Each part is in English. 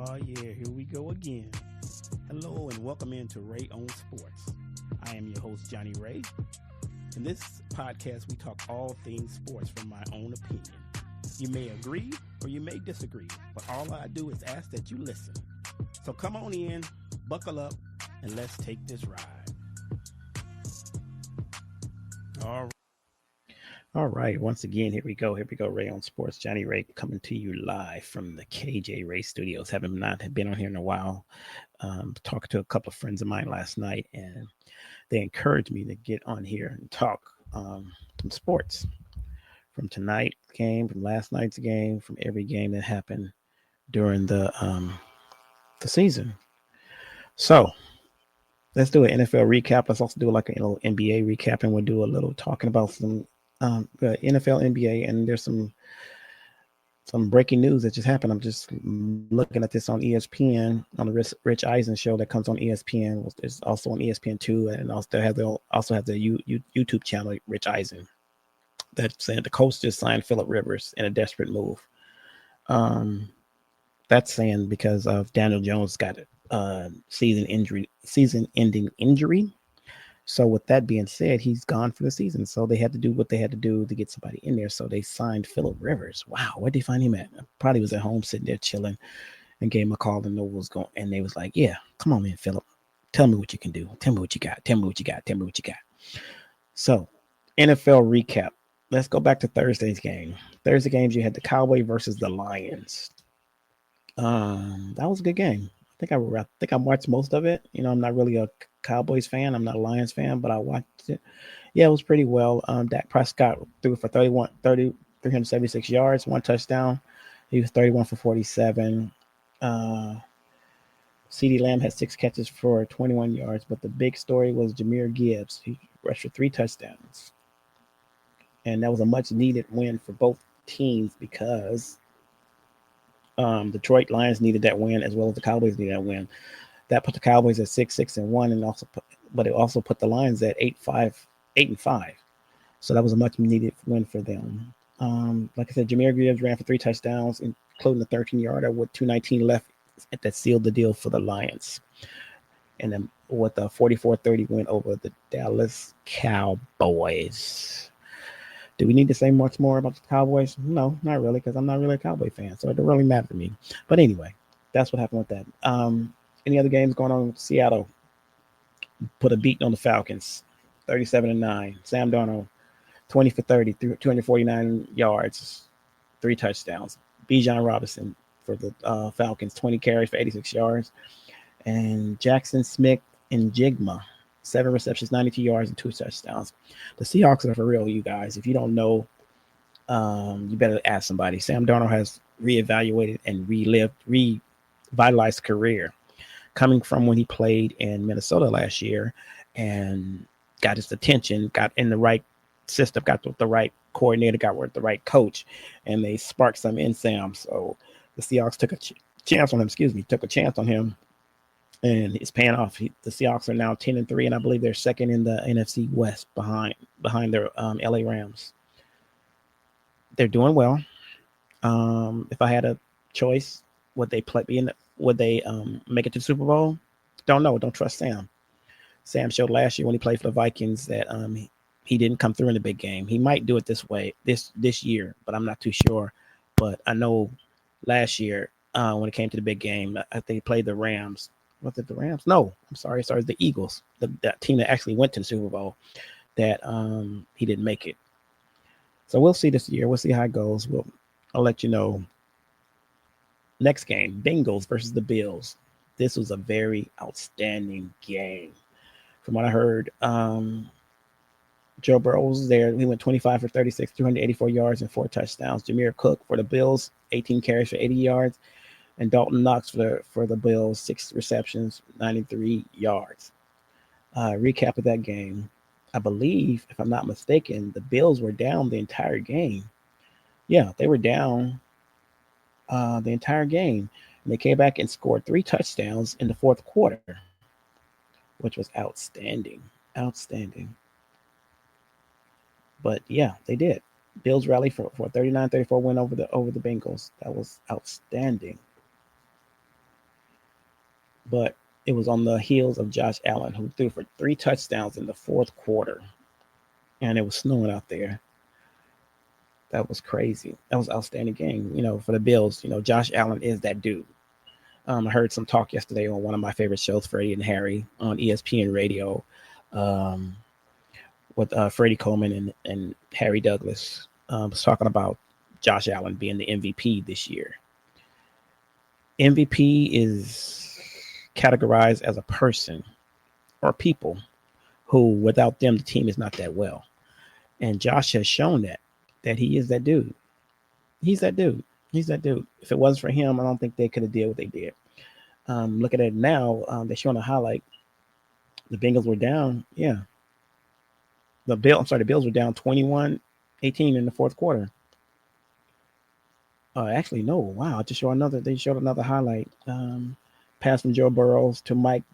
Oh, yeah, here we go again. Hello, and welcome into Ray on Sports. I am your host, Johnny Ray. In this podcast, we talk all things sports from my own opinion. You may agree or you may disagree, but all I do is ask that you listen. So come on in, buckle up, and let's take this ride. All right. All right, once again, here we go. Here we go, Ray on Sports. Johnny Ray coming to you live from the KJ Ray Studios. Haven't not been on here in a while. Talking to a couple of friends of mine last night, and they encouraged me to get on here and talk some sports from tonight's game, from last night's game, from every game that happened during the season. So let's do an NFL recap. Let's also do like a little NBA recap, and we'll do a little talking about some NFL, NBA, and there's some breaking news that just happened. I'm just looking at this on ESPN on the Rich Eisen show that comes on ESPN. It's also on ESPN2, and also have the YouTube channel Rich Eisen. That's saying the Colts just signed Phillip Rivers in a desperate move. That's saying because of Daniel Jones got season-ending injury. So with that being said, he's gone for the season. So they had to do what they had to do to get somebody in there. So they signed Phillip Rivers. Wow, where'd they find him at? Probably was at home sitting there chilling, and gave him a call and know what was going. And they was like, "Yeah, come on, man, Phillip. Tell me what you can do. Tell me what you got. Tell me what you got. Tell me what you got." So NFL recap. Let's go back to Thursday's game. Thursday games, you had the Cowboys versus the Lions. That was a good game. I think I watched most of it. You know, I'm not really a Cowboys fan. I'm not a Lions fan, but I watched it. Yeah, it was pretty well. Dak Prescott threw for 376 yards, one touchdown. He was 31 for 47. CeeDee Lamb had 6 catches for 21 yards, but the big story was Jahmyr Gibbs. He rushed for 3 touchdowns. And that was a much needed win for both teams because Detroit Lions needed that win as well as the Cowboys needed that win. That put the Cowboys at 6-6-1, but it also put the Lions at 8-5. So that was a much needed win for them. Like I said, Jahmyr Gibbs ran for 3 touchdowns, including the 13-yarder with 2:19 left. That sealed the deal for the Lions. And then with a 44-30 win over the Dallas Cowboys. Do we need to say much more about the Cowboys? No, not really, because I'm not really a Cowboy fan, so it don't really matter to me. But anyway, that's what happened with that. Any other games going on? Seattle put a beating on the Falcons, 37-9. Sam Darnold, 20 for 30, 249 yards, 3 touchdowns. Bijan Robinson for the Falcons, 20 carries for 86 yards. And Jackson Smith and Jigma, 7 receptions, 92 yards, and 2 touchdowns. The Seahawks are for real, you guys. If you don't know, you better ask somebody. Sam Darnold has reevaluated and revitalized career, coming from when he played in Minnesota last year and got his attention, got in the right system, got with the right coordinator, got with the right coach, and they sparked some in Sam. So the Seahawks took a chance on him. Took a chance on him. And it's paying off. The Seahawks are now 10-3, and I believe they're second in the NFC West behind their LA Rams. They're doing well. If I had a choice, would they make it to the Super Bowl? Don't know. Don't trust Sam. Sam showed last year when he played for the Vikings that he didn't come through in the big game. He might do it this year, but I'm not too sure. But I know last year when it came to the big game, I think he played the Rams. Was it the Rams? No, I'm sorry. Sorry, the Eagles, that team that actually went to the Super Bowl, that he didn't make it. So we'll see this year. We'll see how it goes. I'll let you know. Next game, Bengals versus the Bills. This was a very outstanding game. From what I heard, Joe Burrow was there. He went 25 for 36, 284 yards, and 4 touchdowns. Jameer Cook for the Bills, 18 carries for 80 yards. And Dalton Knox for the Bills, 6 receptions, 93 yards. Recap of that game. I believe, if I'm not mistaken, the Bills were down the entire game. Yeah, they were down the entire game. And they came back and scored 3 touchdowns in the fourth quarter, which was outstanding. Outstanding. But yeah, they did. Bills rallied for a 39-34 win over the Bengals. That was outstanding. but it was on the heels of Josh Allen, who threw for 3 touchdowns in the fourth quarter, and it was snowing out there. That was crazy. That was an outstanding game, for the Bills. Josh Allen is that dude. I heard some talk yesterday on one of my favorite shows, Freddie and Harry, on ESPN Radio, um, with Freddie Coleman and Harry Douglas. Was talking about Josh Allen being the MVP this year. MVP is categorized as a person or people who, without them, the team is not that well. And Josh has shown that he is that dude. He's that dude. He's that dude. If it wasn't for him, I don't think they could have did what they did. Look at it now. They're showing a highlight. The Bengals were down. Yeah. The Bills were down 21-18 in the fourth quarter. Actually, no. Wow. They showed another highlight. Pass from Joe Burrows to Mike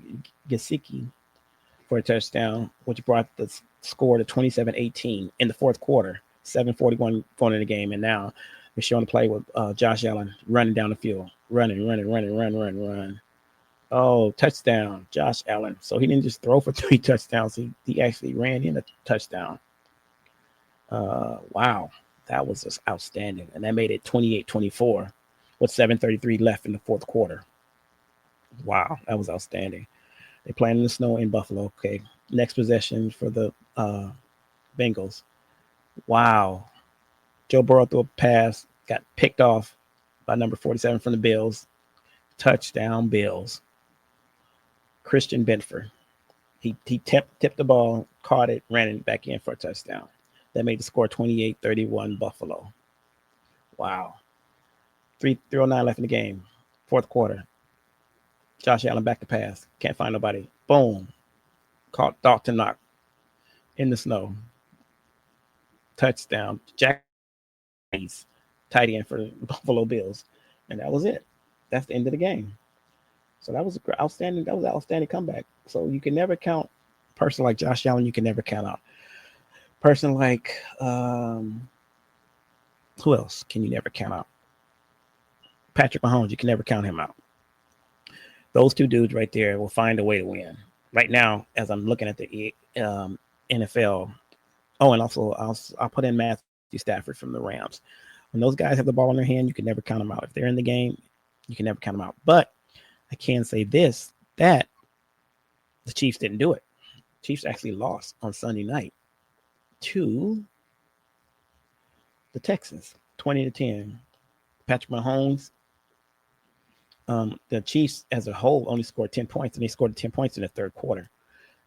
Gesicki for a touchdown, which brought the score to 27-18 in the fourth quarter. 7:41 going in the game, and now we're showing the play with Josh Allen running down the field, run. Oh, touchdown, Josh Allen. So he didn't just throw for 3 touchdowns. He actually ran in a touchdown. Wow, that was just outstanding. And that made it 28-24 with 7:33 left in the fourth quarter. Wow, that was outstanding. They playing in the snow in Buffalo. Okay, next possession for the Bengals. Wow. Joe Burrow threw a pass, got picked off by number 47 from the Bills. Touchdown, Bills. Christian Benford. He tipped the ball, caught it, ran it back in for a touchdown. That made the score 28-31 Buffalo. Wow. 3:09 left in the game. Fourth quarter. Josh Allen back to pass. Can't find nobody. Boom. Caught Dalton Knock in the snow. Touchdown. Jack tight end for the Buffalo Bills. And that was it. That's the end of the game. So that was outstanding. That was an outstanding comeback. So you can never count a person like Josh Allen. You can never count out. Person like who else can you never count out? Patrick Mahomes. You can never count him out. Those two dudes right there will find a way to win. Right now, as I'm looking at the NFL. Oh, and also I'll put in Matthew Stafford from the Rams. When those guys have the ball in their hand, you can never count them out. If they're in the game, you can never count them out. But I can say that the Chiefs didn't do it. Chiefs actually lost on Sunday night to the Texans, 20-10. Patrick Mahomes. The Chiefs as a whole only scored 10 points, and they scored 10 points in the third quarter.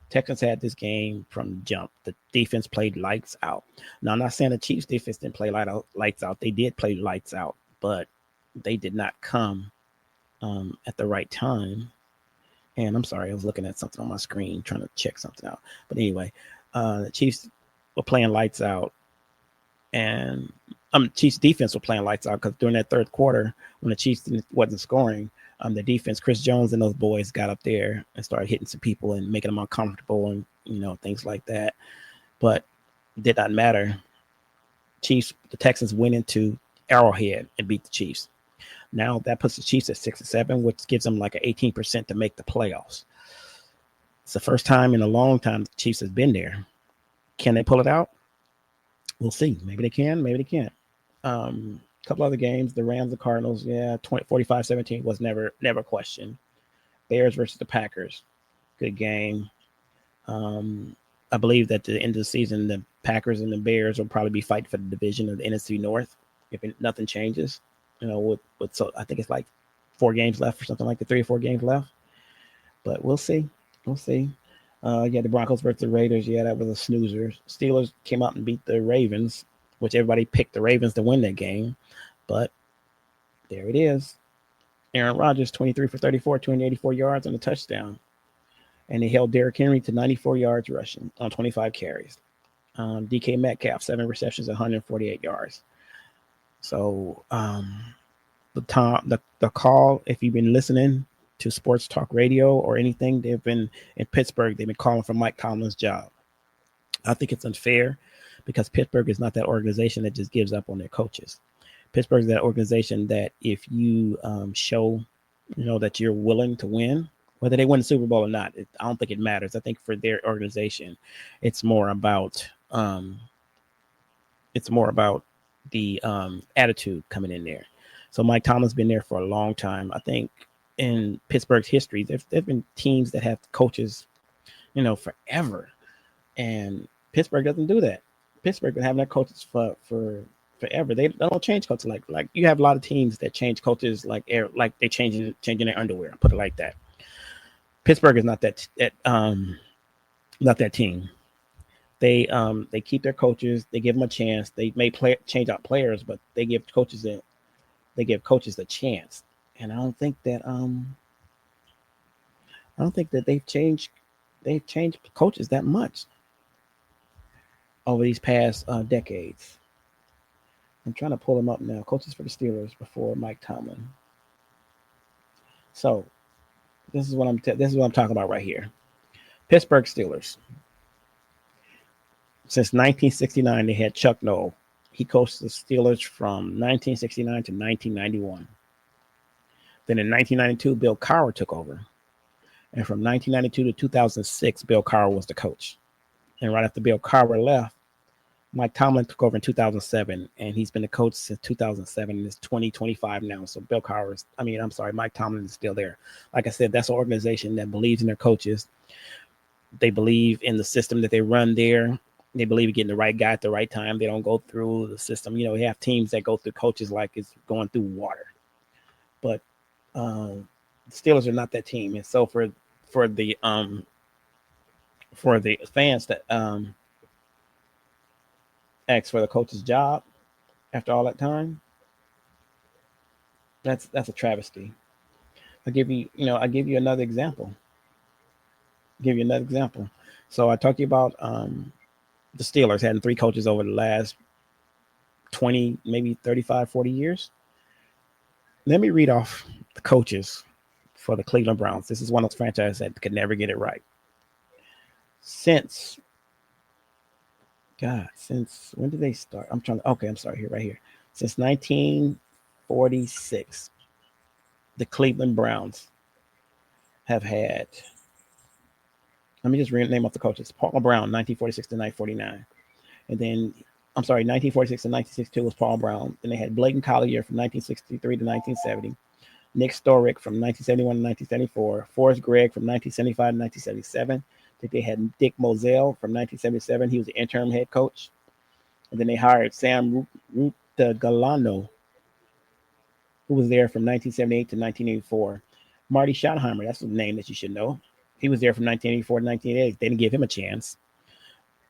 Texans had this game from jump. The defense played lights out. Now, I'm not saying the Chiefs defense didn't play lights out. They did play lights out, but they did not come at the right time. And I'm sorry, I was looking at something on my screen trying to check something out. But anyway, the Chiefs were playing lights out, and Chiefs defense were playing lights out because during that third quarter, when the Chiefs wasn't scoring, the defense, Chris Jones and those boys got up there and started hitting some people and making them uncomfortable and, things like that. But it did not matter. The Texans went into Arrowhead and beat the Chiefs. Now that puts the Chiefs at 6-7, which gives them like an 18% to make the playoffs. It's the first time in a long time the Chiefs has been there. Can they pull it out? We'll see. Maybe they can, maybe they can't. A couple other games, the Rams and Cardinals, 45-17 was never questioned. Bears versus the Packers, good game. I believe that at the end of the season, the Packers and the Bears will probably be fighting for the division of the NFC North if nothing changes. So I think it's like 4 games left or something like that, 3 or 4 games left. But we'll see. The Broncos versus the Raiders. Yeah, that was a snoozer. Steelers came out and beat the Ravens, which everybody picked the Ravens to win that game. But there it is. Aaron Rodgers, 23 for 34, 284 yards and a touchdown. And they held Derrick Henry to 94 yards rushing on 25 carries. DK Metcalf, 7 receptions, 148 yards. So the call, if you've been listening to sports talk radio or anything, they've been in Pittsburgh, they've been calling for Mike Tomlin's job. I think it's unfair because Pittsburgh is not that organization that just gives up on their coaches. Pittsburgh is that organization that if you show, that you're willing to win, Whether they win the Super Bowl or not, I don't think it matters. I think for their organization, it's more about the attitude coming in there. So Mike Tomlin's been there for a long time. I think in Pittsburgh's history, there've been teams that have coaches, forever, and Pittsburgh doesn't do that. Pittsburgh been having their coaches for forever. They don't change coaches like you have a lot of teams that change coaches like they changing their underwear. Put it like that. Pittsburgh is not not that team. They keep their coaches. They give them a chance. They may change out players, but they give coaches a chance. And I don't think that they've changed coaches that much over these past decades. I'm trying to pull them up now. Coaches for the Steelers before Mike Tomlin. So this is what I'm talking about right here. Pittsburgh Steelers. Since 1969, they had Chuck Noll. He coached the Steelers from 1969 to 1991. Then in 1992, Bill Cowher took over. And from 1992 to 2006, Bill Cowher was the coach. And right after Bill Cowher left, Mike Tomlin took over in 2007, and he's been the coach since 2007, and it's 2025 now. So Mike Tomlin is still there. Like I said, that's an organization that believes in their coaches. They believe in the system that they run there. They believe in getting the right guy at the right time. They don't go through the system. We have teams that go through coaches like it's going through water. But the Steelers are not that team. And so for the fans that ask for the coach's job after all that time, that's a travesty. I'll give you another example. So I talked to you about the Steelers having 3 coaches over the last 20, maybe 35, 40 years. Let me read off the coaches for the Cleveland Browns. This is one of those franchises that could never get it right. Since when did they start? I'm sorry, right here. Since 1946, the Cleveland Browns have had, let me just name off the coaches. Paul Brown, 1946 to 1949. And then, 1946 to 1962 was Paul Brown. Then they had Bladen Collier from 1963 to 1970. Nick Storick from 1971 to 1974. Forrest Gregg from 1975 to 1977. I think they had Dick Moselle from 1977. He was the interim head coach. And then they hired Sam Rutagliano, who was there from 1978 to 1984. Marty Schottenheimer, that's a name that you should know. He was there from 1984 to 1988. They didn't give him a chance.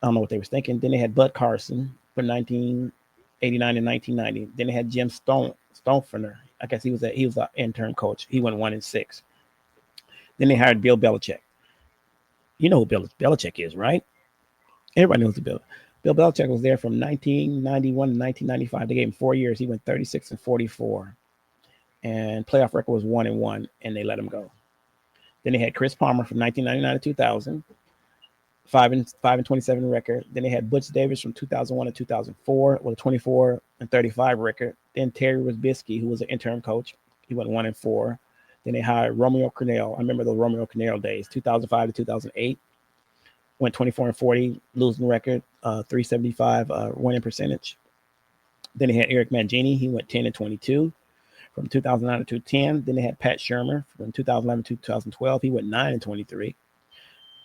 I don't know what they were thinking. Then they had Bud Carson from 1989 to 1990. Then they had Jim Stoneferner. I guess he was an intern coach. He went 1-6. Then they hired Bill Belichick. You know who Bill Belichick is, right? Everybody knows Bill Belichick was there from 1991 to 1995. They gave him 4 years. He went 36-44. And playoff record was 1-1, and they let him go. Then they had Chris Palmer from 1999 to 2000, 5-27 record. Then they had Butch Davis from 2001 to 2004 with a 24-35 record. Then Terry Rozbisky, who was an interim coach, he went 1-4. Then they hired Romeo Crennel. I remember those Romeo Crennel days, 2005 to 2008. Went 24-40, losing record, 375 winning percentage. Then they had Eric Mangini. He went 10-22 from 2009 to 2010. Then they had Pat Shermer from 2011 to 2012. He went 9-23.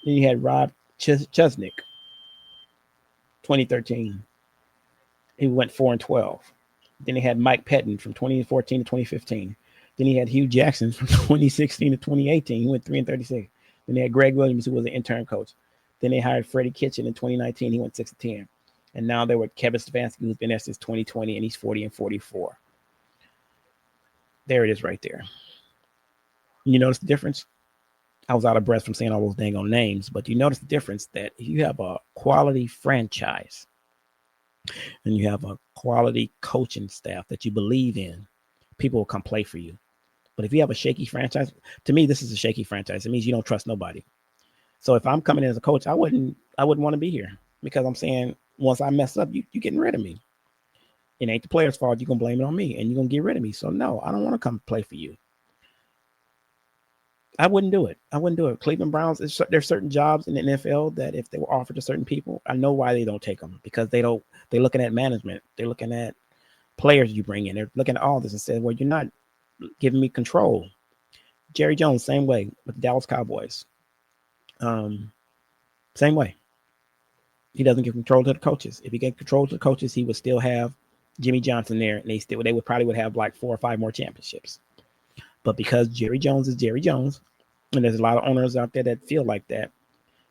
Then you had Rob Chesnick, 2013. He went 4-12. Then they had Mike Pettin from 2014 to 2015. Then he had Hugh Jackson from 2016 to 2018. He went 3-36. Then they had Greg Williams, who was an intern coach. Then they hired Freddie Kitchen in 2019. He went 6-10. And now they're with Kevin Stefanski, who's been there since 2020, and he's 40-44. There it is right there. You notice the difference? I was out of breath from saying all those dang on names, but you notice the difference that if you have a quality franchise and you have a quality coaching staff that you believe in, people will come play for you. But if you have a shaky franchise, to me, this is a shaky franchise. It means you don't trust nobody. So if I'm coming in as a coach, I wouldn't want to be here because I'm saying once I mess up, you're getting rid of me. It ain't the player's fault. You're going to blame it on me and you're going to get rid of me. So no, I don't want to come play for you. I wouldn't do it. I wouldn't do it. Cleveland Browns, there's certain jobs in the NFL that if they were offered to certain people, I know why they don't take them, because they don't. They're looking at management. They're looking at players you bring in. They're looking at all this and said, well, you're not giving me control. Jerry Jones, same way with the Dallas Cowboys. Um, Same way. He doesn't give control to the coaches. If he gave control to the coaches, he would still have Jimmy Johnson there, and they would probably would have like 4 or 5 more championships. But because Jerry Jones is Jerry Jones, and there's a lot of owners out there that feel like that,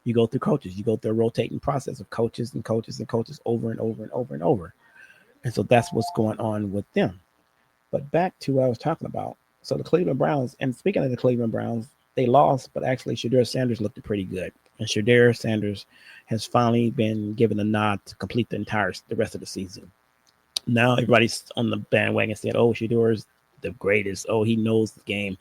you go through coaches. You go through a rotating process of coaches and coaches and coaches over and over and over and over. And so that's what's going on with them. But back to what I was talking about. So the Cleveland Browns, and speaking of the Cleveland Browns, they lost, but actually Shadur Sanders looked pretty good. And Shadur Sanders has finally been given a nod to complete the rest of the season. Now everybody's on the bandwagon said, oh, Shadur's the greatest. Oh, he knows the game.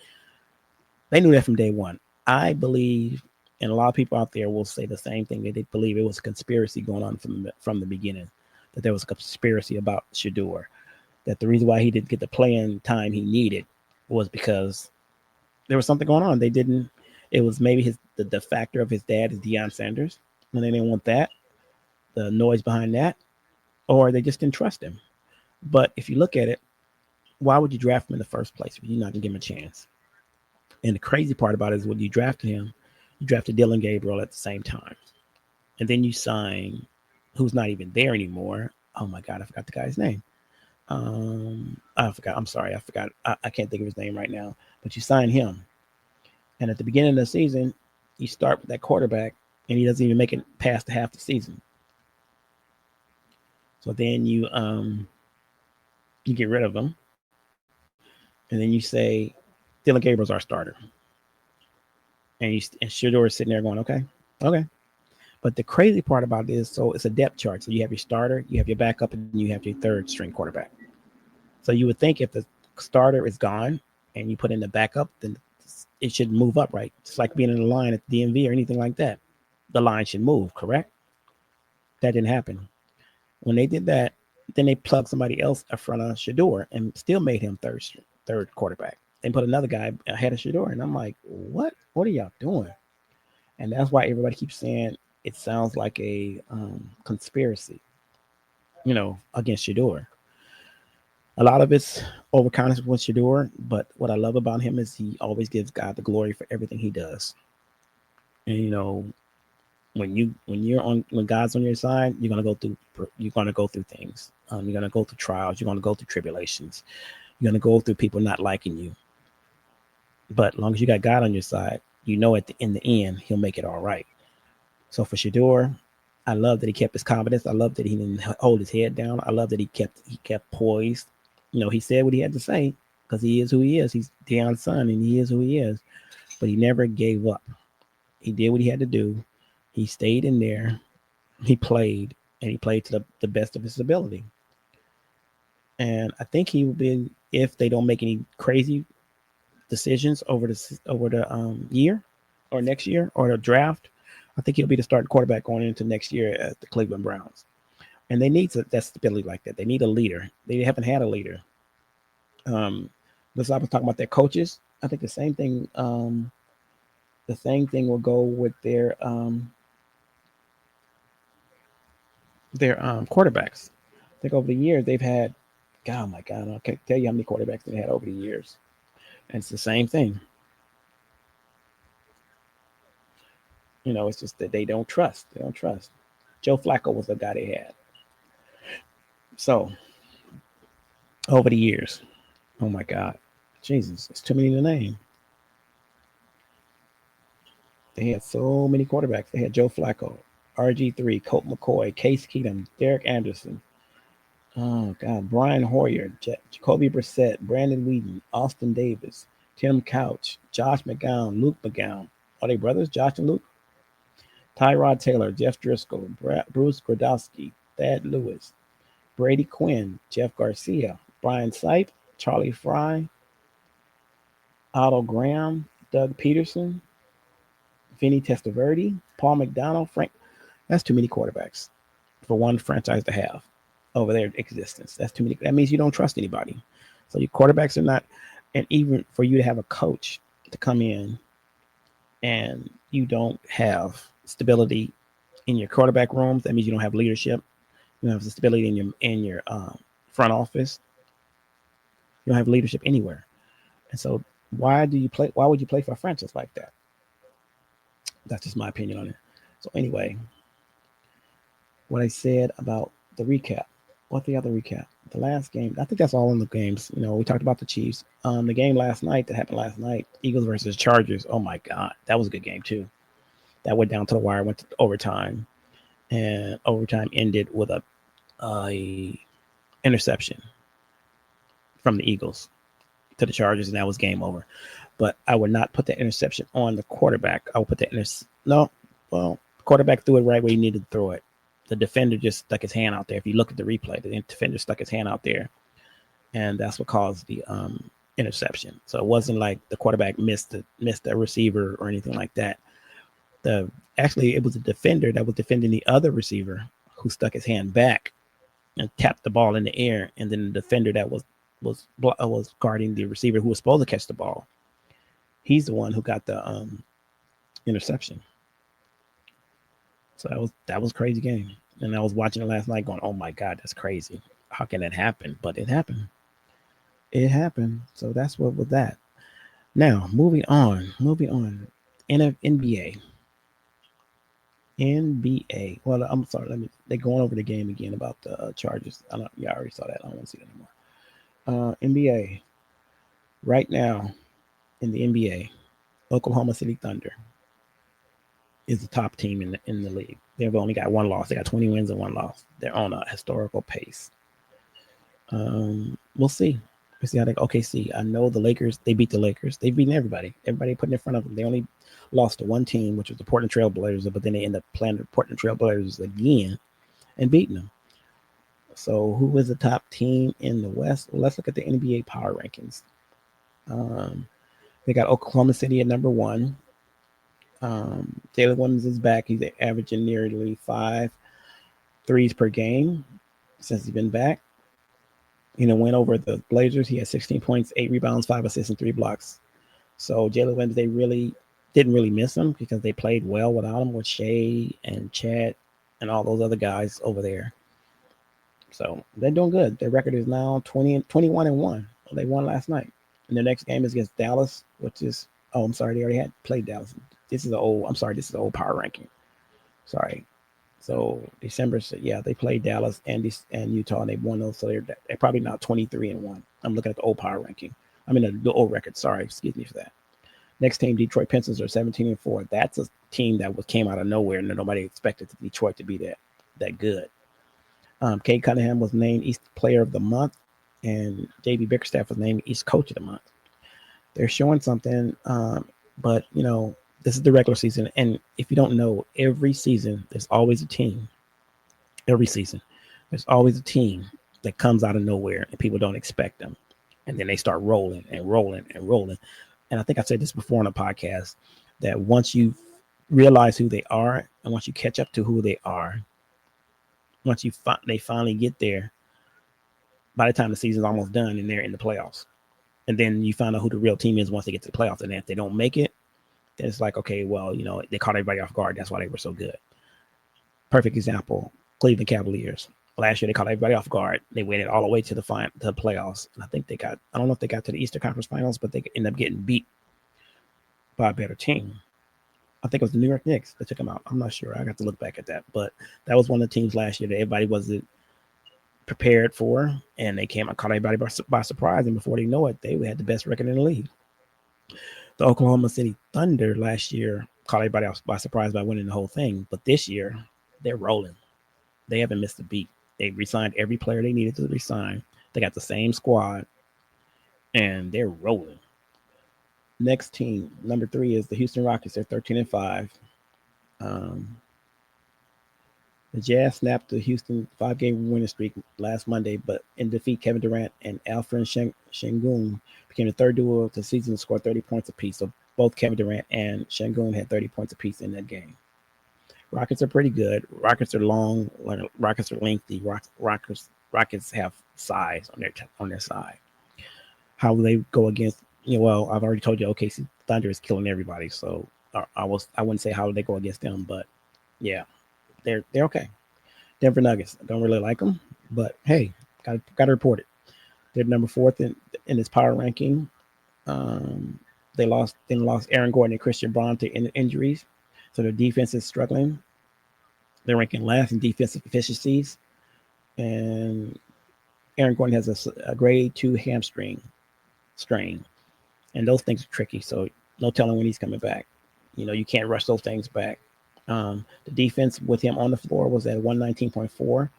They knew that from day one. I believe, and a lot of people out there will say the same thing, that they believe it was a conspiracy going on from the beginning, that there was a conspiracy about Shadur, that the reason why he didn't get the playing time he needed was because there was something going on. They didn't. It was maybe the factor of his dad is Deion Sanders, and they didn't want that, the noise behind that, or they just didn't trust him. But if you look at it, why would you draft him in the first place if you're not gonna give him a chance? And the crazy part about it is when you drafted him, you drafted Dylan Gabriel at the same time, and then you sign who's not even there anymore. Oh my God, I forgot the guy's name. I forgot. I'm sorry, I forgot. I can't think of his name right now. But you sign him, and at the beginning of the season, you start with that quarterback, and he doesn't even make it past the half the season. So then you get rid of him, and then you say Dylan Gabriel's our starter, and Shador is sitting there going, okay. But the crazy part about this, so it's a depth chart. So you have your starter, you have your backup, and you have your third string quarterback. So you would think if the starter is gone and you put in the backup, then it should move up, right? It's like being in a line at the DMV or anything like that. The line should move, correct? That didn't happen. When they did that, then they plugged somebody else in front of Shador and still made him third quarterback. They put another guy ahead of Shador, and I'm like, what? What are y'all doing? And that's why everybody keeps saying it sounds like a conspiracy, against Shador. A lot of it's overconfidence with Shador, but what I love about him is he always gives God the glory for everything he does. And when God's on your side, you're gonna go through things. You're gonna go through trials. You're gonna go through tribulations. You're gonna go through people not liking you. But as long as you got God on your side, in the end, He'll make it all right. So for Shador, I love that he kept his confidence. I love that he didn't hold his head down. I love that he kept poised. He said what he had to say because he is who he is. He's Deion's son, and he is who he is. But he never gave up. He did what he had to do. He stayed in there. He played, and he played to the best of his ability. And I think he will be, if they don't make any crazy decisions over the year or next year or the draft, I think he'll be the starting quarterback going into next year at the Cleveland Browns. And they need that stability like that. They need a leader. They haven't had a leader. This I was talking about their coaches. I think the same thing. The same thing will go with their quarterbacks. I think over the years they've had, God, oh my God, I can't tell you how many quarterbacks they had over the years. And it's the same thing. It's just that they don't trust. They don't trust. Joe Flacco was the guy they had. So over the years, oh my God, Jesus, it's too many to name. They had so many quarterbacks. They had Joe Flacco, RG3, Colt McCoy, Case Keenum, Derek Anderson. Oh God, Brian Hoyer, Jacoby Brissett, Brandon Whedon, Austin Davis, Tim Couch, Josh McGowan, Luke McGowan. Are they brothers, Josh and Luke? Tyrod Taylor, Jeff Driscoll, Bruce Gradowski, Thad Lewis, Brady Quinn, Jeff Garcia, Brian Sipe, Charlie Fry, Otto Graham, Doug Peterson, Vinny Testaverde, Paul McDonald, Frank. That's too many quarterbacks for one franchise to have over their existence. That's too many. That means you don't trust anybody. So your quarterbacks are not, and even for you to have a coach to come in and you don't have stability in your quarterback rooms, that means you don't have leadership. You don't have stability in your front office. You don't have leadership anywhere. And so, why do you play? Why would you play for a franchise like that? That's just my opinion on it. So anyway, what I said about the recap. What the other recap? The last game. I think that's all in the games. We talked about the Chiefs. The game last night that happened last night, Eagles versus Chargers. Oh my God, that was a good game too. That went down to the wire, went to overtime, and overtime ended with a interception from the Eagles to the Chargers, and that was game over. But I would not put the interception on the quarterback. I would put the quarterback threw it right where he needed to throw it. The defender just stuck his hand out there. If you look at the replay, the defender stuck his hand out there, and that's what caused the interception. So it wasn't like the quarterback missed a receiver or anything like that. Actually, it was a defender that was defending the other receiver who stuck his hand back and tapped the ball in the air, and then the defender that was guarding the receiver who was supposed to catch the ball, he's the one who got the interception. So that was a crazy game. And I was watching it last night going, oh my God, that's crazy. How can that happen? But it happened. It happened. So that's what with that. Now, moving on. NBA. Well, I'm sorry. They're going over the game again about the Chargers. I already saw that. I don't want to see that anymore. NBA. Right now in the NBA, Oklahoma City Thunder is the top team in the league. They've only got one loss. They got 20 wins and one loss. They're on a historical pace. We'll see. We'll see how they go. OKC. I know the Lakers. They beat the Lakers. They've beaten everybody. Everybody put in front of them. They only lost to one team, which was the Portland Trail Blazers, but then they end up playing the Portland Trail Blazers again and beating them. So who is the top team in the West? Well, let's look at the NBA power rankings. They got Oklahoma City at number 1. Jalen Williams is back. He's averaging nearly 5 threes per game since he's been back. Went over the Blazers. He had 16 points, 8 rebounds, 5 assists, and 3 blocks. So Jalen Williams, they really didn't really miss him because they played well without him with Shea and Chad and all those other guys over there. So they're doing good. Their record is now 21-1. They won last night. And their next game is against Dallas, which is, they already had played Dallas. This is the old power ranking. Sorry. So December, they played Dallas and Utah, and they won those. So they're probably now 23-1. I'm looking at the old power ranking. The old record. Sorry, excuse me for that. Next team, Detroit Pistons are 17-4. That's a team that came out of nowhere, and nobody expected Detroit to be that good. Cade Cunningham was named East Player of the Month, and JB Bickerstaff was named East Coach of the Month. They're showing something, but this is the regular season, and if you don't know, every season there's always a team. Every season, there's always a team that comes out of nowhere, and people don't expect them, and then they start rolling and rolling and rolling. And I think I said this before on a podcast that once you realize who they are, and once you catch up to who they are, once they finally get there, by the time the season's almost done and they're in the playoffs, and then you find out who the real team is once they get to the playoffs, and if they don't make it, then it's like, okay, well, they caught everybody off guard. That's why they were so good. Perfect example, Cleveland Cavaliers. Last year, they caught everybody off guard. They waited all the way to the playoffs. And I think I don't know if they got to the Eastern Conference Finals, but they ended up getting beat by a better team. I think it was the New York Knicks that took them out. I'm not sure. I got to look back at that. But that was one of the teams last year that everybody wasn't prepared for. And they came and caught everybody by surprise. And before they know it, they had the best record in the league. The Oklahoma City Thunder last year caught everybody else by surprise by winning the whole thing. But this year, they're rolling. They haven't missed a beat. They re-signed every player they needed to re-sign. They got the same squad, and they're rolling. Next team, number 3, is the Houston Rockets. They're 13-5. The Jazz snapped the Houston 5-game winning streak last Monday, but in defeat, Kevin Durant and Alfred Sengun became the third duo of the season to score 30 points apiece. So both Kevin Durant and Sengun had 30 points apiece in that game. Rockets are pretty good. Rockets are long. Rockets are lengthy. Rockets have size on their side. How will they go against? Well, I've already told you. OKC Thunder is killing everybody. So I wouldn't say how they go against them, but yeah, they're okay. Denver Nuggets, I don't really like them, but hey, got to report it. They're number fourth in this power ranking. Um, they lost Aaron Gordon and Christian Braun to injuries, so their defense is struggling. They're ranking last in defensive efficiencies, and Aaron Gordon has a grade 2 hamstring strain, and those things are tricky. So no telling when he's coming back. You can't rush those things back. The defense with him on the floor was at 119.4.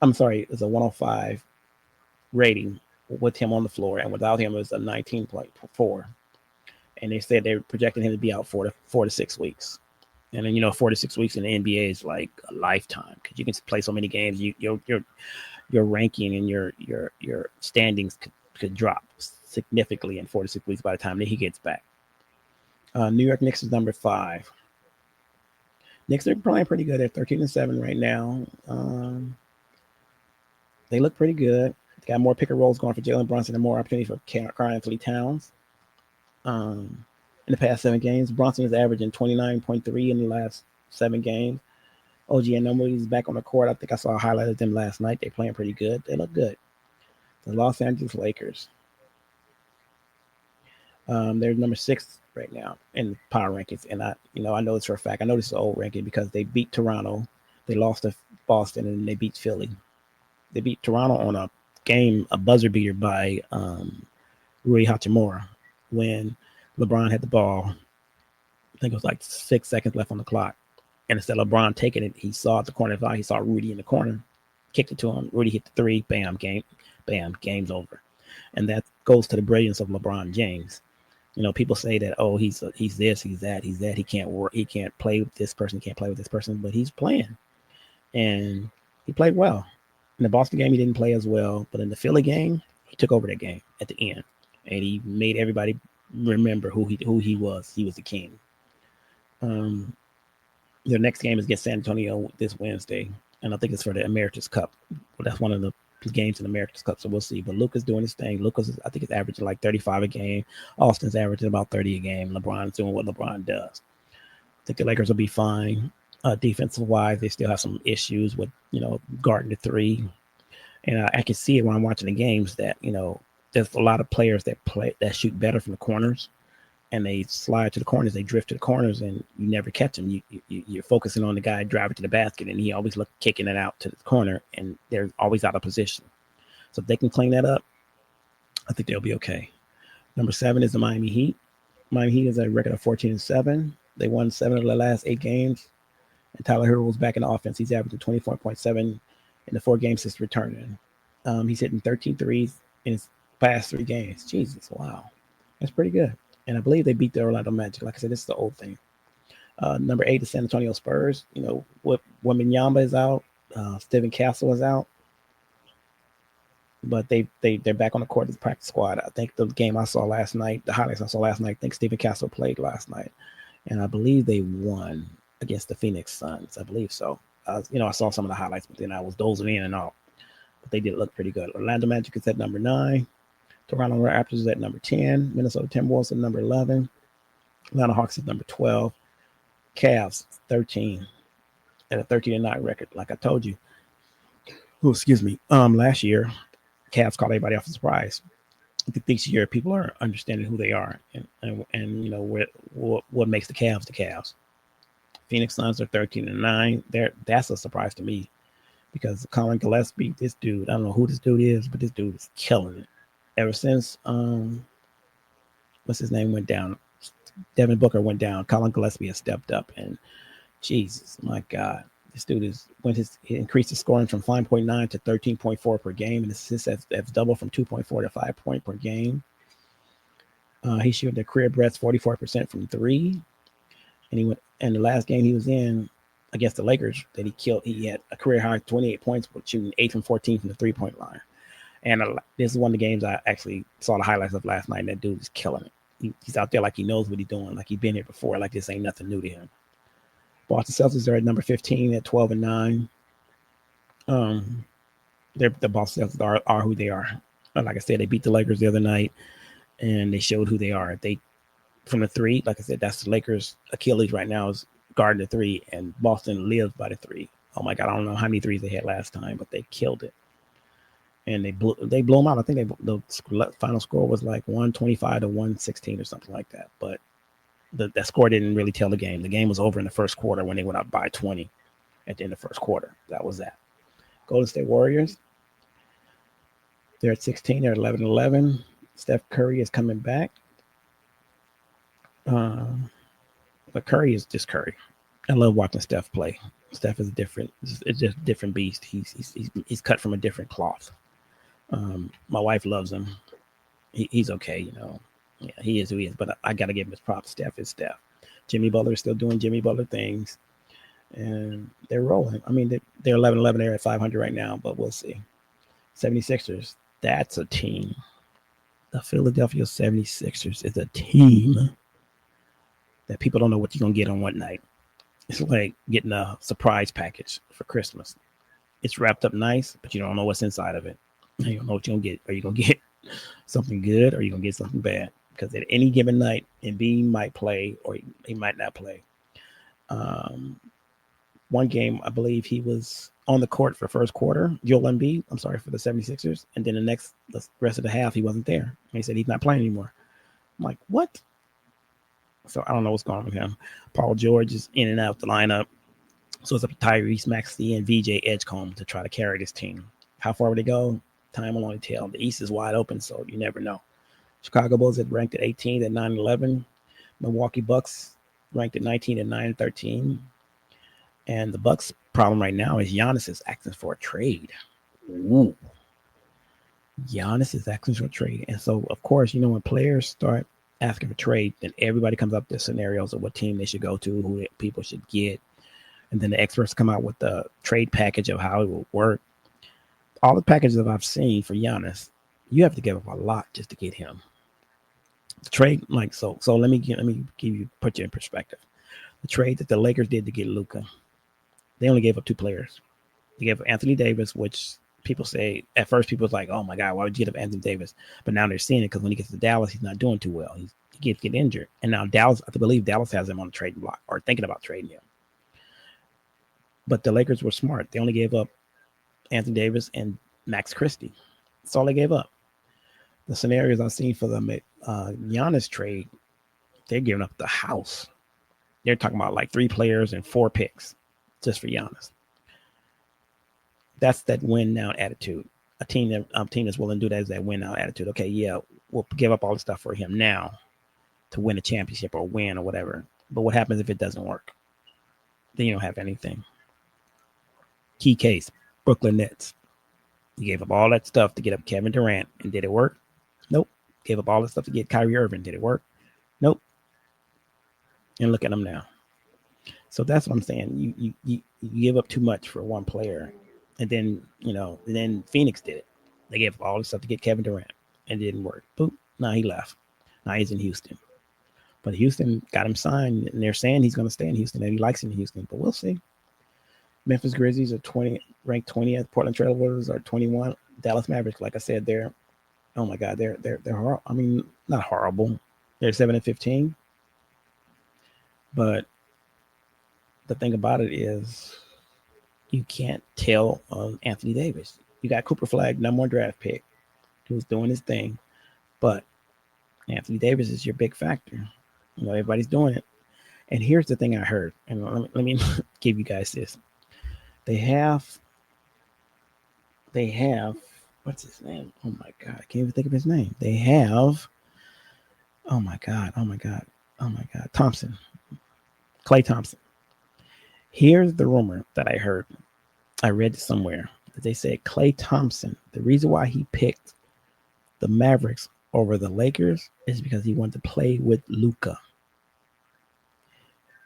I'm sorry, it was a 105 rating with him on the floor, and without him, it was a 19.4. And they said they were projecting him to be out 4 to 6 weeks. And then 4 to 6 weeks in the NBA is like a lifetime because you can play so many games. Your ranking and your standings could drop significantly in 4 to 6 weeks by the time that he gets back. New York Knicks is number 5. Knicks are playing pretty good. They're 13-7 right now. They look pretty good. They got more pick and rolls going for Jalen Brunson and more opportunity for Karl-Anthony Towns. In the past 7 games, Brunson is averaging 29.3 in the last 7 games. OG Anunoby is back on the court. I think I saw a highlight of them last night. They're playing pretty good. They look good. The Los Angeles Lakers. They're number 6 right now in the power rankings, and I know this for a fact. I know this is an old ranking because they beat Toronto, they lost to Boston, and they beat Philly. They beat Toronto on a buzzer beater by Rui Hachimura when LeBron had the ball. I think it was like 6 seconds left on the clock, and instead of LeBron taking it, he saw at the corner of the eye, he saw Rudy in the corner, kicked it to him. Rudy hit the 3, game's over, and that goes to the brilliance of LeBron James. People say that, he's this, he's that, he can't work, he can't play with this person, he can't play with this person, but he's playing, and he played well. In the Boston game, he didn't play as well, but in the Philly game, he took over that game at the end, and he made everybody remember who he was. He was the king. Their next game is against San Antonio this Wednesday, and I think it's for the Emeritus Cup. Well, that's one of the games in the Emeritus Cup, so we'll see. But Luka's doing his thing. I think, is averaging like 35 a game. Austin's averaging about 30 a game. LeBron's doing what LeBron does. I think the Lakers will be fine. Defensive wise, they still have some issues with guarding the 3, and I can see it when I'm watching the games that there's a lot of players that shoot better from the corners, and they slide to the corners, they drift to the corners, and you never catch them. You're focusing on the guy driving to the basket, and he always kicking it out to the corner, and they're always out of position. So if they can clean that up, I think they'll be okay. Number 7 is the Miami Heat. Miami Heat is a record of 14-7. They won 7 of the last 8 games, and Tyler Herro was back in the offense. He's averaging 24.7 in the 4 games since returning. He's hitting 13 threes in his past 3 games. Jesus, wow. That's pretty good. And I believe they beat the Orlando Magic. Like I said, this is the old thing. Number 8 is San Antonio Spurs. Wembanyama is out. Steven Castle is out. But they're back on the court as practice squad. I think the game I saw last night, the highlights I saw last night, I think Steven Castle played last night. And I believe they won against the Phoenix Suns. I believe so. I saw some of the highlights, but then I was dozing in and out. But they did look pretty good. Orlando Magic is at number 9. Toronto Raptors is at number 10. Minnesota Timberwolves at number 11. Atlanta Hawks at number 12. Cavs 13 at a 13-9 record. Like I told you. Last year, Cavs caught everybody off surprise. I think this year people are understanding who they are and what makes the Cavs the Cavs. Phoenix Suns are 13-9. That's a surprise to me because Colin Gillespie, this dude, I don't know who this dude is, but this dude is killing it. Ever since what's his name went down, Devin Booker went down, Colin Gillespie has stepped up, and Jesus, my God, this dude he increased his scoring from 5.9 to 13.4 per game, and assists that's doubled from 2.4 to 5 point per game. He shooting the career best 44% from 3, and the last game he was in against the Lakers that he had a career high 28 points, but shooting 8 from 14 from the 3-point line. And this is one of the games I actually saw the highlights of last night, and that dude is killing it. He's out there like he knows what he's doing, like he's been here before, like this ain't nothing new to him. Boston Celtics are at number 15 at 12-9. The Boston Celtics are who they are. Like I said, they beat the Lakers the other night, and they showed who they are. They from the three. Like I said, that's the Lakers' Achilles right now is guarding the three, and Boston lives by the three. Oh my God, I don't know how many threes they had last time, but they killed it. And they blew them out. I think the final score was like 125 to 116 or something like that. But that score didn't really tell the game. The game was over in the first quarter when they went up by 20 at the end of the first quarter. That was that. Golden State Warriors, they're at 16. They're at 11-11. Steph Curry is coming back. But Curry is just Curry. I love watching Steph play. Steph is different. It's just a different beast. He's cut from a different cloth. My wife loves him. He's okay, you know. Yeah, he is who he is. But I got to give him his props. Steph is Steph. Jimmy Butler is still doing Jimmy Butler things. And they're rolling. I mean, they're 11-11. They're at 500 right now, but we'll see. 76ers, that's a team. The Philadelphia 76ers is a team that people don't know what you're going to get on what night. It's like getting a surprise package for Christmas. It's wrapped up nice, but you don't know what's inside of it. You don't know what you're going to get. Are you going to get something good or are you going to get something bad? Because at any given night, Embiid might play or he might not play. One game, I believe he was on the court for first quarter, Joel Embiid, for the 76ers. And then the rest of the half, he wasn't there. And he said he's not playing anymore. I'm like, what? So I don't know what's going on with him. Paul George is in and out the lineup. So it's up to Tyrese Maxey and VJ Edgecombe to try to carry this team. How far would they go? Time will only tell. The East is wide open, so you never know. Chicago Bulls are ranked at 18 at 9-11. Milwaukee Bucks ranked at 19 at 9-13. And the Bucks' problem right now is Giannis is asking for a trade. Ooh. Giannis is asking for a trade. And so, of course, when players start asking for trade, then everybody comes up with scenarios of what team they should go to, who people should get. And then the experts come out with the trade package of how it will work. All the packages that I've seen for Giannis, you have to give up a lot just to get him. The trade, so let me put you in perspective. The trade that the Lakers did to get Luka, they only gave up two players. They gave up Anthony Davis, which people say, at first people was like, oh my God, why would you get up Anthony Davis? But now they're seeing it because when he gets to Dallas, he's not doing too well. He gets injured. And now I believe Dallas has him on the trading block or thinking about trading him. But the Lakers were smart. They only gave up Anthony Davis and Max Christie. That's all they gave up. The scenarios I've seen for the Giannis trade, they're giving up the house. They're talking about like 3 players and 4 picks just for Giannis. That's that win now attitude. A team that's willing to do that is that win now attitude. Okay, yeah, we'll give up all the stuff for him now to win a championship or win or whatever. But what happens if it doesn't work? Then you don't have anything. Key case, Brooklyn Nets. You gave up all that stuff to get up Kevin Durant, and did it work? Nope. Gave up all that stuff to get Kyrie Irving. Did it work? Nope. And look at them now. So that's what I'm saying. You give up too much for one player, and then then Phoenix did it. They gave up all the stuff to get Kevin Durant, and it didn't work. Boop. Now he left. Now he's in Houston. But Houston got him signed, and they're saying he's going to stay in Houston, and he likes it in Houston. But we'll see. Memphis Grizzlies are ranked 20th. Portland Trail Blazers are 21. Dallas Mavericks, like I said, they're horrible. I mean, not horrible. They're 7-15. But the thing about it is, you can't tell on Anthony Davis. You got Cooper Flag, #1 draft pick, who's doing his thing, but Anthony Davis is your big factor. Everybody's doing it. And here's the thing I heard, and let me give you guys this. They have, what's his name? Oh my God, I can't even think of his name. They have, oh my God, Thompson, Klay Thompson. Here's the rumor that I heard. I read somewhere that they said Klay Thompson, the reason why he picked the Mavericks over the Lakers is because he wanted to play with Luka.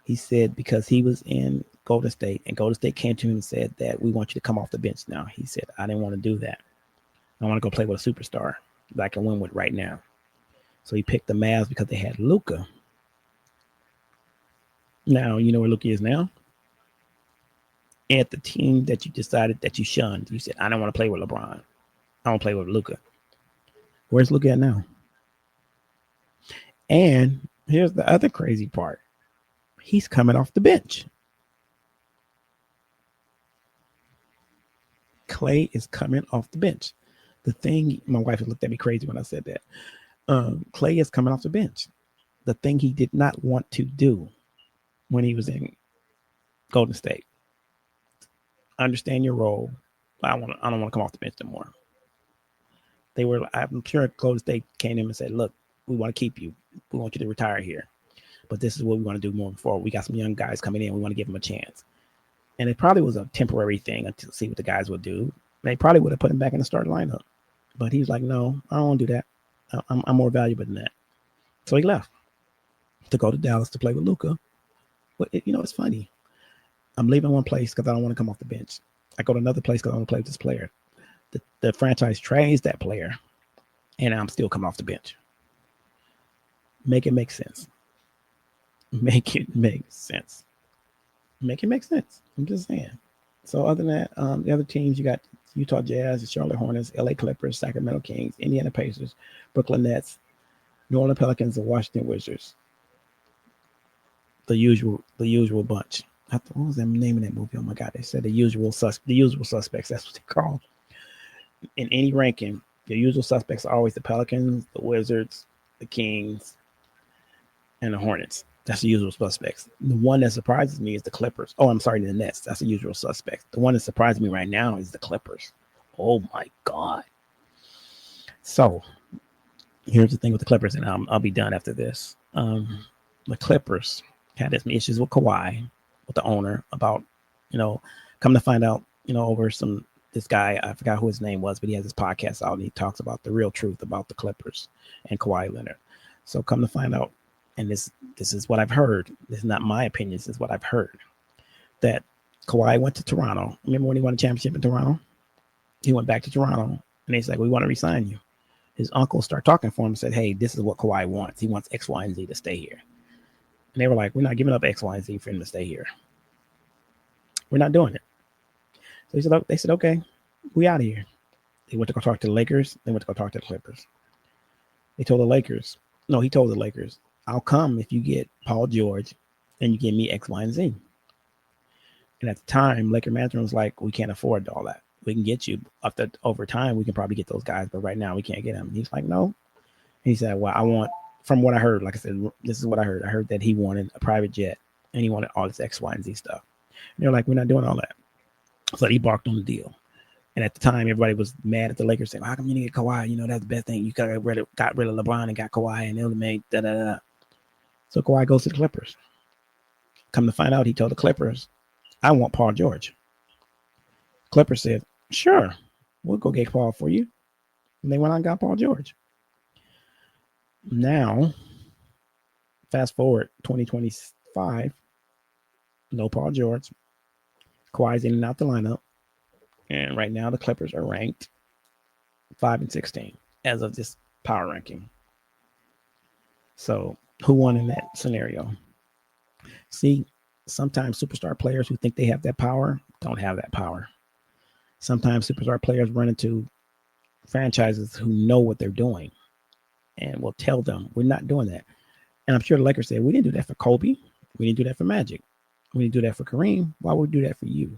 He said because he was in Golden State, and Golden State came to him and said that we want you to come off the bench now. He said, I didn't want to do that. I want to go play with a superstar that I can win with right now. So he picked the Mavs because they had Luka. Now, you know where Luka is now? At the team that you decided that you shunned. You said, I don't want to play with LeBron. I want to play with Luka. Where's Luka at now? And Here's the other crazy part. He's coming off the bench. Clay is coming off the bench. The thing, my wife looked at me crazy when I said that. Clay is coming off the bench. The thing he did not want to do when he was in Golden State. I understand your role. I don't want to come off the bench anymore. I'm sure Golden State came in and said, look, we want to keep you. We want you to retire here. But this is what we want to do moving forward. We got some young guys coming in. We want to give them a chance. And it probably was a temporary thing to see what the guys would do. They probably would have put him back in the starting lineup. But he was like, no, I don't want to do that. I'm more valuable than that. So he left to go to Dallas to play with Luka. But, it's funny. I'm leaving one place because I don't want to come off the bench. I go to another place because I want to play with this player. The franchise trades that player, and I'm still coming off the bench. Make it make sense. Make it make sense. Make it make sense. I'm just saying. So other than that, the other teams, you got Utah Jazz, the Charlotte Hornets, LA Clippers, Sacramento Kings, Indiana Pacers, Brooklyn Nets, New Orleans Pelicans, the Washington Wizards. The usual bunch. What was the name of that movie? Oh my God! They said the usual suspects. That's what they call. In any ranking, the usual suspects are always the Pelicans, the Wizards, the Kings, and the Hornets. That's the usual suspects. The one that surprises me is the Clippers. Oh, I'm sorry, the Nets. That's the usual suspects. The one that surprises me right now is the Clippers. Oh my God. So here's the thing with the Clippers, and I'll be done after this. The Clippers had some issues with Kawhi, with the owner, about, come to find out, over this guy, I forgot who his name was, but he has this podcast out and he talks about the real truth about the Clippers and Kawhi Leonard. So come to find out, and this is what I've heard. This is not my opinion. This is what I've heard. That Kawhi went to Toronto. Remember when he won a championship in Toronto? He went back to Toronto, and they said, we want to re-sign you. His uncle started talking for him and said, hey, this is what Kawhi wants. He wants X, Y, and Z to stay here. And they were like, we're not giving up X, Y, and Z for him to stay here. We're not doing it. So they said, okay, we out of here. They went to go talk to the Lakers. They went to go talk to the Clippers. He told the Lakers, I'll come if you get Paul George and you give me X, Y, and Z. And at the time, Laker management was like, we can't afford all that. We can get you over time. We can probably get those guys, but right now we can't get them. And he's like, no. And he said, well, I want, from what I heard, like I said, this is what I heard. I heard that he wanted a private jet and he wanted all this X, Y, and Z stuff. And they're like, we're not doing all that. So he barked on the deal. And at the time, everybody was mad at the Lakers saying, how come you didn't get Kawhi? That's the best thing. You got rid of LeBron and got Kawhi and they made da-da-da. So Kawhi goes to the Clippers. Come to find out, he told the Clippers, I want Paul George. Clippers said, sure, we'll go get Paul for you. And they went on and got Paul George. Now, fast forward 2025, no Paul George. Kawhi's in and out the lineup. And right now, the Clippers are ranked 5 and 16 as of this power ranking. So who won in that scenario? See, sometimes superstar players who think they have that power don't have that power. Sometimes superstar players run into franchises who know what they're doing and will tell them, we're not doing that. And I'm sure the Lakers said, we didn't do that for Kobe. We didn't do that for Magic. We didn't do that for Kareem. Why would we do that for you?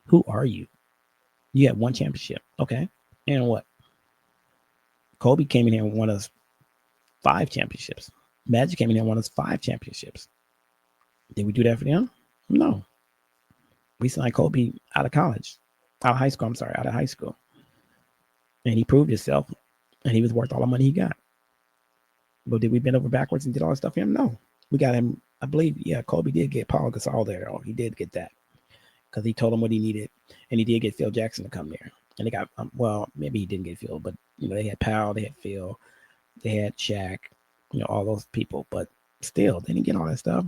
Who are you? You had one championship. Okay. And what? Kobe came in here and won us 5 championships. Magic came in here and won us 5 championships. Did we do that for them? No. We signed Kobe out of high school. And he proved himself, and he was worth all the money he got. But did we bend over backwards and did all that stuff for him? No. We got him, I believe, Kobe did get Paul Gasol there. Oh, he did get that. Because he told him what he needed, and he did get Phil Jackson to come there. And they got, maybe he didn't get Phil, but, they had Powell, they had Phil, they had Shaq, all those people. But still, they didn't get all that stuff.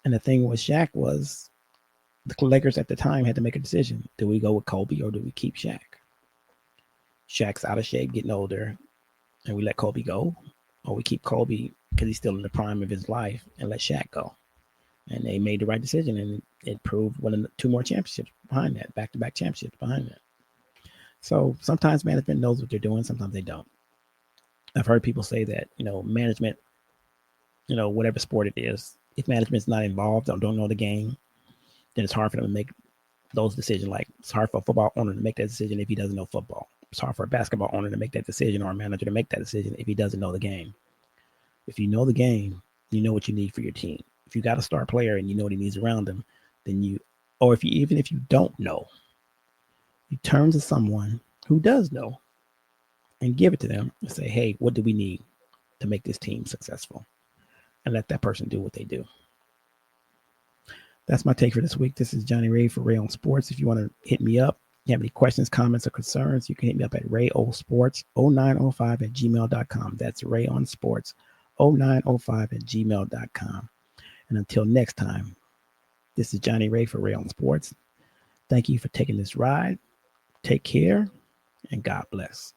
And the thing with Shaq was the Lakers at the time had to make a decision. Do we go with Kobe or do we keep Shaq? Shaq's out of shape, getting older, and we let Kobe go. Or we keep Kobe because he's still in the prime of his life and let Shaq go. And they made the right decision, and it proved 2 more championships behind that, back-to-back championships behind that. So sometimes management knows what they're doing, sometimes they don't. I've heard people say that, management whatever sport it is. If management's not involved or don't know the game, then it's hard for them to make those decisions. Like it's hard for a football owner to make that decision if he doesn't know football. It's hard for a basketball owner to make that decision or a manager to make that decision if he doesn't know the game. If you know the game, you know what you need for your team. If you got a star player and you know what he needs around him, then or even if you don't know, you turn to someone who does know and give it to them and say, hey, what do we need to make this team successful? And let that person do what they do. That's my take for this week. This is Johnny Ray for Ray on Sports. If you want to hit me up, you have any questions, comments, or concerns, you can hit me up at rayolsports0905@gmail.com. That's rayonsports0905@gmail.com. And until next time, this is Johnny Ray for Ray on Sports. Thank you for taking this ride. Take care, and God bless.